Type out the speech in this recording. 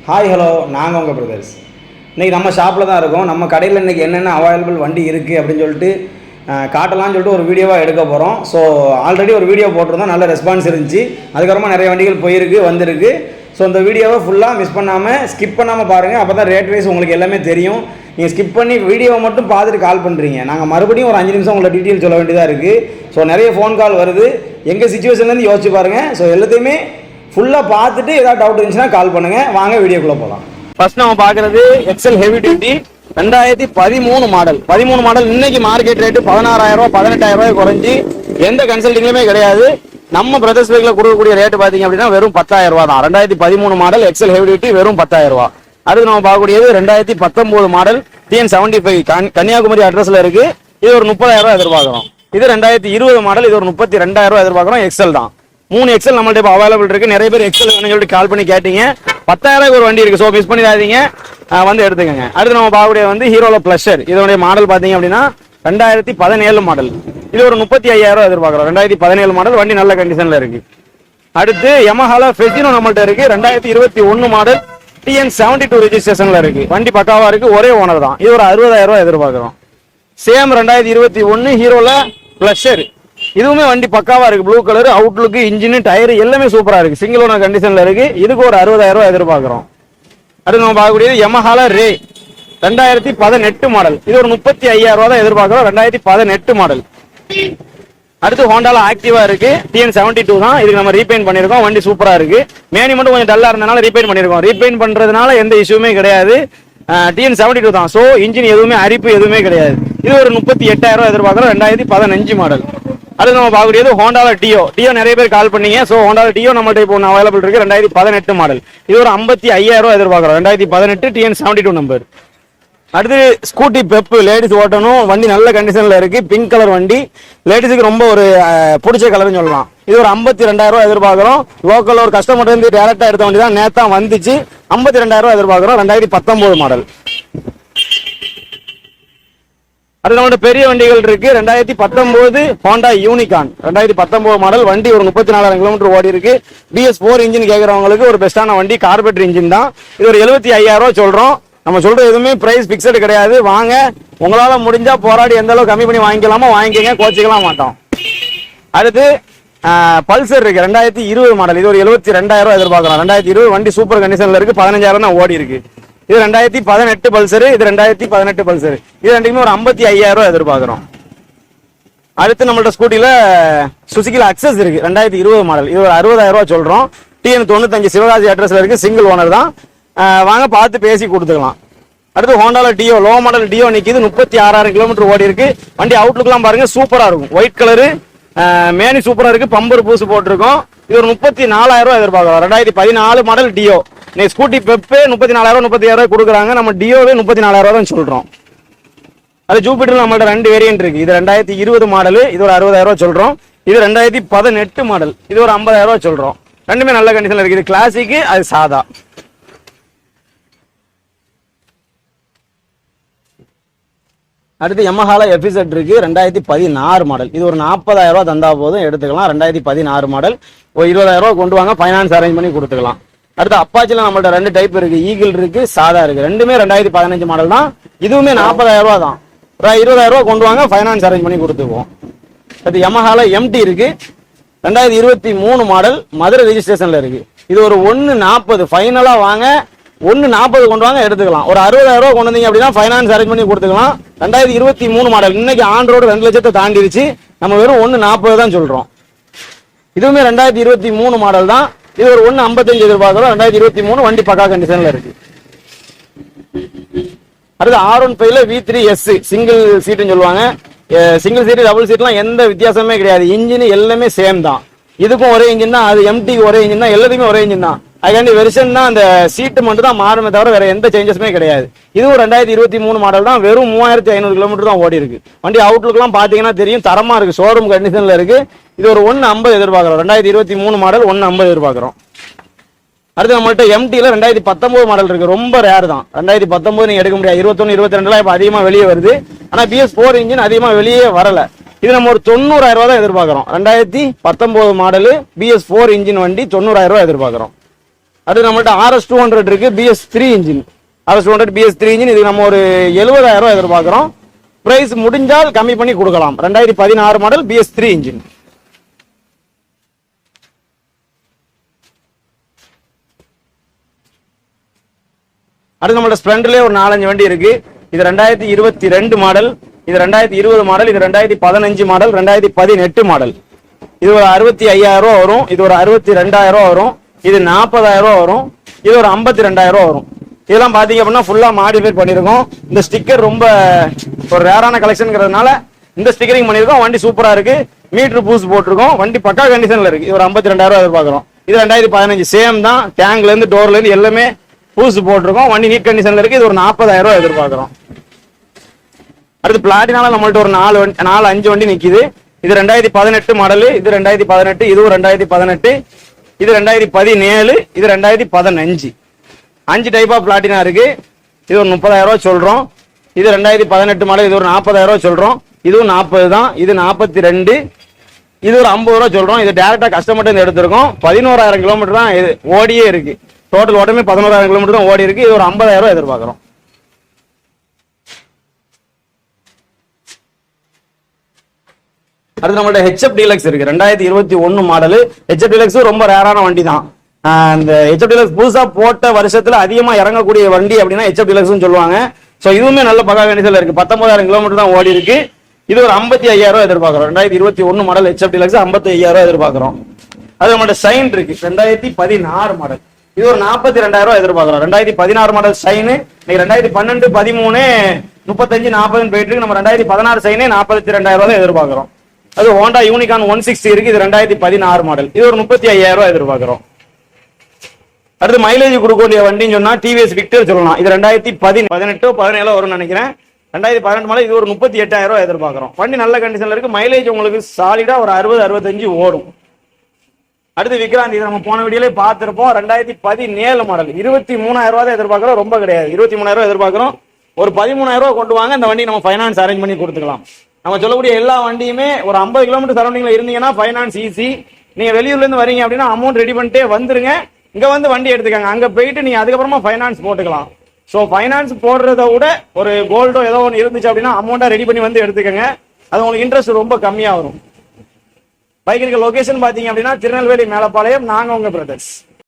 Hi hello, நாங்கள் உங்கள் brothers. இன்றைக்கி நம்ம ஷாப்பில் தான் இருக்கோம். நம்ம கடையில் இன்றைக்கி என்னென்ன அவைலபிள் வண்டி இருக்குது அப்படின்னு சொல்லிட்டு காட்டலாம்னு சொல்லிட்டு ஒரு வீடியோவாக எடுக்க போகிறோம். ஸோ ஆல்ரெடி ஒரு வீடியோ போட்டிருந்தோம், நல்ல ரெஸ்பான்ஸ் இருந்துச்சு. அதுக்கப்புறமா நிறைய வண்டிகள் போயிருக்கு வந்திருக்கு. ஸோ இந்த வீடியோவை ஃபுல்லாக மிஸ் பண்ணாமல் ஸ்கிப் பண்ணாமல் பாருங்கள். அப்போ தான் ரேட் வைஸ் உங்களுக்கு எல்லாமே தெரியும். நீங்கள் ஸ்கிப் பண்ணி வீடியோவை மட்டும் பார்த்துட்டு கால் பண்ணுறீங்க. நாங்கள் மறுபடியும் ஒரு 5 நிமிஷம் உங்களை டீட்டெயில் சொல்ல வேண்டியதாக இருக்குது. ஸோ நிறைய ஃபோன் கால் வருது. எங்கள் சிச்சுவேஷன்லேருந்து யோசிச்சு பாருங்கள். ஸோ எல்லாத்தையுமே ஃபுல்லாக பார்த்துட்டு ஏதாவது டவுட் இருந்துச்சுன்னா கால் பண்ணுங்கள். வாங்க வீடியோக்குள்ளே போகலாம். ஃபர்ஸ்ட் நம்ம பார்க்குறது XL heavy duty 2013 model. 13 model இன்னைக்கு மார்க்கெட் ரேட்டு 16,000 ரூபா 18,000 ரூபாய் குறைஞ்சி எந்த கன்சல்டிங்லையுமே கிடையாது. நம்ம பிரதர்ஸ் பைக்கில் கொடுக்கக்கூடிய ரேட்டு பார்த்தீங்க அப்படின்னா வெறும் 10,000 ரூபா தான். 2013 மாடல் எக்ஸல் ஹெவி டியூட்டி வெறும் 10,000 ரூபா. அடுத்து நம்ம பார்க்கக்கூடியது 2019 மாடல் TN75 கன்னியாகுமரி அட்ரஸ்ல இருக்கு. இது ஒரு 30,000 ரூபாய் எதிர்பார்க்குறோம். இது 2020 மாடல். இது ஒரு 32,000 ரூபாய் எதிர்பார்க்குறோம். எக்ஸல் தான். 3 எக்ஸல் நம்மள்ட்ட இப்போ அவைலபிள் இருக்கு. நிறைய பேர் எக்ஸல் வேணும்னு சொல்லிட்டு கால் பண்ணி கேட்டீங்க. 10,000 ரூபாய்க்கு ஒரு வண்டி இருக்கு. ஸோ மிஸ் பண்ணிடாதீங்க, வந்து எடுத்துக்கோங்க. அடுத்து நம்ம பார்க்கக்கூடிய வந்து ஹீரோல பிளஷர். இதோடைய மாடல் பார்த்தீங்க அப்படின்னா 2017 மாடல். இது ஒரு 35,000 ரூபாய் எதிர்பார்க்குறோம். 2017 மாடல், வண்டி நல்ல கண்டிஷன்ல இருக்கு. அடுத்து யமஹால ஃபெசினோ நம்மள்ட்ட இருக்கு. 2021 மாடல் TN72 ரெஜிஸ்ட்ரேஷன்ல இருக்கு. வண்டி பக்காவா இருக்கு, ஒரே ஓனர் தான். இது ஒரு 60,000 ரூபாய் எதிர்பார்க்குறோம். சேம் 2021 ஹீரோல பிளஷர். இதுவுமே வண்டி பக்காவா இருக்கு. Blue colour, outlook, engine, tyre எல்லாமே சூப்பரா இருக்கு. சிங்கிள் ஓனர் கண்டிஷன்ல இருக்கு. இதுக்கு ஒரு 60,000 ரூபாய் எதிர்பார்க்கிறோம். அடுத்து நம்ம பார்க்கக்கூடியது யமஹால ரே 2018 மாடல். இது ஒரு 35,000 ரூபாய் தான் எதிர்பார்க்கிறோம். 2018 மாடல். அடுத்து ஹோண்டால ஆக்டிவா இருக்கு. TN72 தான். இதுக்கு நம்ம ரீபெயிண்ட் பண்ணிருக்கோம். வண்டி சூப்பரா இருக்கு. மேனி மட்டும் கொஞ்சம் டல்லா இருந்தனால ரீபெயிண்ட் பண்ணிருக்கோம். ரீபெயிண்ட் பண்றதுனால எந்த இஷ்யூமே கிடையாது. TN72 தான். ஸோ இன்ஜின் எதுவுமே அரிப்பு எதுவுமே கிடையாது. இது ஒரு 38,000 ரூபாய் எதிர்பார்க்கிறோம். 2015 மாடல். அது நம்ம பார்க்கக்கூடியது ஹோண்டால டியோ நிறைய பேர் கால் பண்ணீங்க. ஸோ ஹோண்டால டியோ நம்மள்ட்ட இப்போ அவைலபிள் இருக்கு. 2018 மாடல். இது ஒரு 55,000 ரூபாய் எதிர்பார்க்குறோம். 2018 TN72 நம்பர். அடுத்து ஸ்கூட்டி பெப்பு லேடிஸ் ஓட்டணும். வண்டி நல்ல கண்டிஷன்ல இருக்கு. பிங்க் கலர் வண்டி. லேடிஸுக்கு ரொம்ப ஒரு பிடிச்ச கலர்னு சொல்லலாம். இது ஒரு 52,000 ரூபாய் எதிர்பார்க்குறோம். லோக்கல் ஒரு கஸ்டமர் இருந்து டேரக்டா எடுத்த வண்டி தான். நேத்தா வந்துச்சு. 52,000 ரூபாய் எதிர்பார்க்குறோம். 2019 மாடல். அது நம்மள்ட்ட பெரிய வண்டிகள் இருக்கு. 2019 ஹோண்டா யூனிகான் 2019 மாடல். வண்டி ஒரு 34,000 கிலோமீட்டர் ஓடி இருக்கு. BS4 இன்ஜின் கேட்கறவங்களுக்கு ஒரு பெஸ்டான வண்டி. கார்பரேட்டர் இன்ஜின் தான். இது ஒரு 75,000 ரூபாய் சொல்றோம். நம்ம சொல்ற எதுவுமே பிரைஸ் பிக்சடு கிடையாது. வாங்க, உங்களால முடிஞ்சா போராடி எந்த அளவுக்கு கம்மி பண்ணி வாங்கிக்கலாமோ வாங்கிக்கங்க, கோச்சிக்கலாம் மாட்டோம். அடுத்து பல்சர் இருக்கு. 2020 மாடல். இது ஒரு 72,000 ரூபாய் எதிர்பார்க்கலாம். 2020 வண்டி சூப்பர் கண்டிஷன்ல இருக்கு. 15,000 தான் ஓடி இருக்கு. இது 2018 பல்சர். இது 2018 பல்சர். இது ரெண்டுமே ஒரு 55,000 ரூபாய் எதிர்பார்க்கிறோம். அடுத்து நம்மள்ட்ட ஸ்கூட்டில சுசுகில அக்சஸ் இருக்கு. 2020 மாடல். இது ஒரு 60,000 ரூபாய் சொல்றோம். TN95 சிவகாசி அட்ரஸ்ல இருக்கு. சிங்கிள் ஓனர் தான். வாங்க பார்த்து பேசி கொடுத்துக்கலாம். அடுத்து ஹோண்டால டியோ லோ மாடல் டியோ நிக்குது. 36,000 கிலோமீட்டர் ஓடி இருக்கு. வண்டி அவுட்லுக்லாம் பாருங்க, சூப்பரா இருக்கும். ஒயிட் கலரு, மேனி சூப்பரா இருக்கு. பம்பர் பூசு போட்டிருக்கோம். இது ஒரு 34,000 ரூபாய் எதிர்பார்க்கலாம். 2014 மாடல் டியோ. நீங்க ஸ்கூட்டி பெப்பே 34,000 35,000 ரூபாய் கொடுக்குறாங்க. நம்ம டியோவே 34,000 தான் சொல்றோம். அது ஜூபிட்டர் நம்மள்ட்ட 2 வேரியன்ட் இருக்கு. இது 2020 மாடல். இது ஒரு 60,000 ரூபாய் சொல்றோம். இது 2018 மாடல். இது ஒரு 50,000 ரூபாய் சொல்றோம். ரெண்டுமே நல்ல கண்டிஷன்ல இருக்கு. இது கிளாசிக், அது சாதா. அடுத்து யமஹால FZ இருக்கு. 2016 மாடல். இது ஒரு 40,000 ரூபாய் தந்தா போதும், எடுத்துக்கலாம். 2016 மாடல். ஒரு 20,000 ரூபாய் கொண்டு வாங்க, ஃபைனான்ஸ் அரேஞ்ச் பண்ணி கொடுத்துக்கலாம். அடுத்து அப்பாச்சில நம்மள்ட்ட 2 டைப் இருக்கு. ஈகிள் இருக்கு, சாதா இருக்கு. ரெண்டுமே 2015 மாடல் தான். இதுவுமே 40,000 ரூபாய் தான். 20,000 ரூபாய் கொண்டு வாங்க, ஃபைனான்ஸ் அரேஞ்ச் பண்ணி கொடுத்துக்குவோம். அடுத்து யமஹால MT இருக்கு. 2023 மாடல். மதுரை ரெஜிஸ்ட்ரேஷன்ல இருக்கு. இது ஒரு 140 ஃபைனலா வாங்க, 140 கொண்டு வாங்க, எடுத்துக்கலாம். ஒரு 60,000 ரூபாய் கொண்டு வந்தீங்க அப்படின்னா ஃபைனான்ஸ் அரேஞ்ச் பண்ணி கொடுத்துக்கலாம். 2023 மாடல். இன்னைக்கு ஆன் ரோடு 2 லட்சத்தை தாண்டிடுச்சு. நம்ம வெறும் 140 தான் சொல்றோம். இதுவுமே 2023 மாடல் தான். இது ஒரு 155 எதிர்பார்க்கிறோம். 2023 வண்டி பக்கா கண்டிஷன்ல இருக்கு. அடுத்து R15 V3S சிங்கிள் சீட்டுன்னு சொல்லுவாங்க. சிங்கிள் சீட்டு டபுள் சீட்லாம் எந்த வித்தியாசமே கிடையாது. இன்ஜின் எல்லாமே சேம் தான். இதுக்கும் ஒரே இன்ஜின் தான். அது MT ஒரே இன்ஜின் தான். எல்லாத்துக்குமே ஒரே இன்ஜின் தான். அதுக்காண்டி வெர்ஷன் தான், அந்த சீட்டு மட்டும் தான் மாறுமே தவிர வேற எந்த சேஞ்சஸுமே கிடையாது. இதுவும் 2023 மாடல் தான். வெறும் 3,500 கிலோமீட்டர் தான் ஓடி இருக்கு. வண்டி அவுட்லுக்லாம் பாத்தீங்கன்னா தெரியும், தரமா இருக்கு. ஷோரூம் கண்டிஷன்ல இருக்கு. இது ஒரு 150 எதிர்பார்க்கிறோம். 2023 மாடல் 150 எதிர்பார்க்கிறோம். அடுத்து நம்மள்ட்ட MTல 2019 மாடல் இருக்கு. ரொம்ப ரேர் தான். 2019 நீங்க எடுக்க முடியாது. 21 22 இப்ப அதிகமா வெளியே வருது. ஆனா BS4 இன்ஜின் அதிகமா வெளியே வரல. இது நம்ம ஒரு 90,000 ரூபாய் தான் எதிர்பார்க்கிறோம். 2019 மாடல் BS4 இன்ஜின் வண்டி 90,000 ரூபாய் எதிர்பார்க்கிறோம். அடுத்து நம்மள்ட்ட ஆர்எஸ் 200 இருக்கு, BS3 engine. RS 200 BS3 engine. இது நம்ம ஒரு 70,000 எதிர்பார்க்கிறோம். பிரைஸ் முடிஞ்சால் கம்மி பண்ணி கொடுக்கலாம். 2016 மாடல் BS3 இன்ஜின். அடுத்து நம்மள்ட்ட ஸ்ப்ளெண்டர்லேயே ஒரு 4-5 வண்டி இருக்கு. இது 2022 மாடல், இது 2020 மாடல், இது 2015 மாடல், 2018 மாடல். இது ஒரு 65,000 வரும், இது ஒரு 62,000 வரும், இது 40,000 வரும், இது ஒரு 52,000 வரும். இதெல்லாம் பாத்தீங்க அப்படின்னா ஃபுல்லா மாடிஃபை பண்ணிருக்கோம். இந்த ஸ்டிக்கர் ரொம்ப ஒரு ரேரான கலெக்ஷன்ங்கிறதுனால இந்த ஸ்டிக்கரிங் பண்ணிருக்கோம். வண்டி சூப்பரா இருக்கு, மீட்டர் பூஸ் போட்டிருக்கோம், வண்டி பக்கா கண்டிஷன்ல இருக்கு. இது ஒரு 52,000 எதிர்பார்க்கிறோம். இது 2015 சேம் தான், டேங்க்ல இருந்து டோர்ல இருந்து எல்லாமே பூஸ் போட்டிருக்கோம். வண்டி நீட் கண்டிஷன்ல இருக்கு. இது ஒரு 40,000 எதிர்பார்க்கிறோம். அடுத்து பிளாட்டினால நம்மள்ட்ட ஒரு 4-5 வண்டி நிக்குது. இது 2018 மாடல், இது 2018, இதுவும் 2018, இது 2017, இது 2015. 5 டைப் ஆஃப் பிளாட்டினா இருக்கு. இது ஒரு 30,000 சொல்றோம். இது 2018 மாடல், இது ஒரு 40,000 சொல்றோம். இதுவும் 40 தான், இது 42, இது ஒரு 50 சொல்றோம். இது டைரக்டா கஸ்டமர்ட்ட எடுத்திருக்கோம். 11,000 கிலோமீட்டர் தான் இது ஓடியே இருக்கு. டோட்டல் ஓட்டமே 11,000 கிலோமீட்டர் தான் ஓடி இருக்கு. இது ஒரு 50,000 எதிர்பார்க்கிறோம். அடுத்து நம்மள்ட்ட HF டீலக்ஸ் இருக்கு. 2021 மாடல் HF டீலக்ஸ் ரொம்ப ரேரான வண்டி தான். இந்த HF டீலக்ஸ் புதுசா போட்ட வருஷத்துல அதிகமா இறங்கக்கூடிய வண்டி அப்படின்னா HF டீலக்ஸ் சொல்லுவாங்க. சோ இதுவுமே நல்ல பகா கண்டிஷன்ல இருக்கு. 19,000 கிலோமீட்டர் தான் ஓடி இருக்கு. இது ஒரு 55,000 எதிர்பார்க்கிறோம். 2021 மாடல் HF டீலக்ஸ் 55,000 எதிர்பார்க்கிறோம். அது நம்மள்ட்ட ஷைன் இருக்கு, 2016 மாடல். இது ஒரு 42,000 எதிர்பார்க்கிறோம். 2016 மாடல் ஷைனு இன்னைக்கு 2012, 13, 35, 40 போயிட்டு இருக்கு. நம்ம 2016 ஷைனே 42,000 எதிர்பார்க்கிறோம். அது ஹோண்டா யூனிகான் 160 இருக்கு. இது 2016 மாடல். இது ஒரு 35,000 எதிர்பார்க்கிறோம். அடுத்து மைலேஜ் கொடுக்கக்கூடிய வண்டின்னு சொன்னா டிவிஎஸ் விக்டர் சொல்லலாம். இது 2018, 17 வரும்னு நினைக்கிறேன். 2018 மாடல். இது ஒரு 38,000 எதிர்பார்க்கிறோம். வண்டி நல்ல கண்டிஷன்ல இருக்கு. மைலேஜ் உங்களுக்கு சாலிடா ஒரு 60-65 ஓடும். அடுத்து விக்ராந்த், இது நம்ம போன வீடியோல பார்த்திருப்போம். 2017 மாடல் 23,000 எதிர்பார்க்கிறோம். ரொம்ப கிடையாது, 23,000 எதிர்பார்க்கிறோம். ஒரு 13,000 கொண்டு வாங்க, இந்த வண்டி நம்ம ஃபைனான்ஸ் அரேஞ்ச் பண்ணி கொடுத்துக்கலாம். நம்ம சொல்லக்கூடிய எல்லா வண்டியுமே ஒரு 50 கிலோமீட்டர் சரௌண்டிங்ல இருந்தீங்கன்னா ஃபைனான்ஸ் ஈஸி. நீங்க வெளியூர்ல இருந்து வரீங்க அப்படின்னா அமௌண்ட் ரெடி பண்ணிட்டே வந்துருங்க, இங்க வந்து வண்டி எடுத்துக்கங்க. அங்க போயிட்டு நீங்க அதுக்கப்புறமா ஃபைனான்ஸ் போட்டுக்கலாம். ஸோ ஃபைனான்ஸ் போடுறத விட ஒரு கோல்டோ ஏதோ ஒன்று இருந்துச்சு அப்படின்னா அமௌண்ட்டை ரெடி பண்ணி வந்து எடுத்துக்கங்க. அது உங்களுக்கு இன்ட்ரெஸ்ட் ரொம்ப கம்மியா வரும். பைக் இருக்க லொகேஷன் பாத்தீங்க அப்படின்னா திருநெல்வேலி மேலப்பாளையம். நாங்க உங்க பிரதர்ஸ்.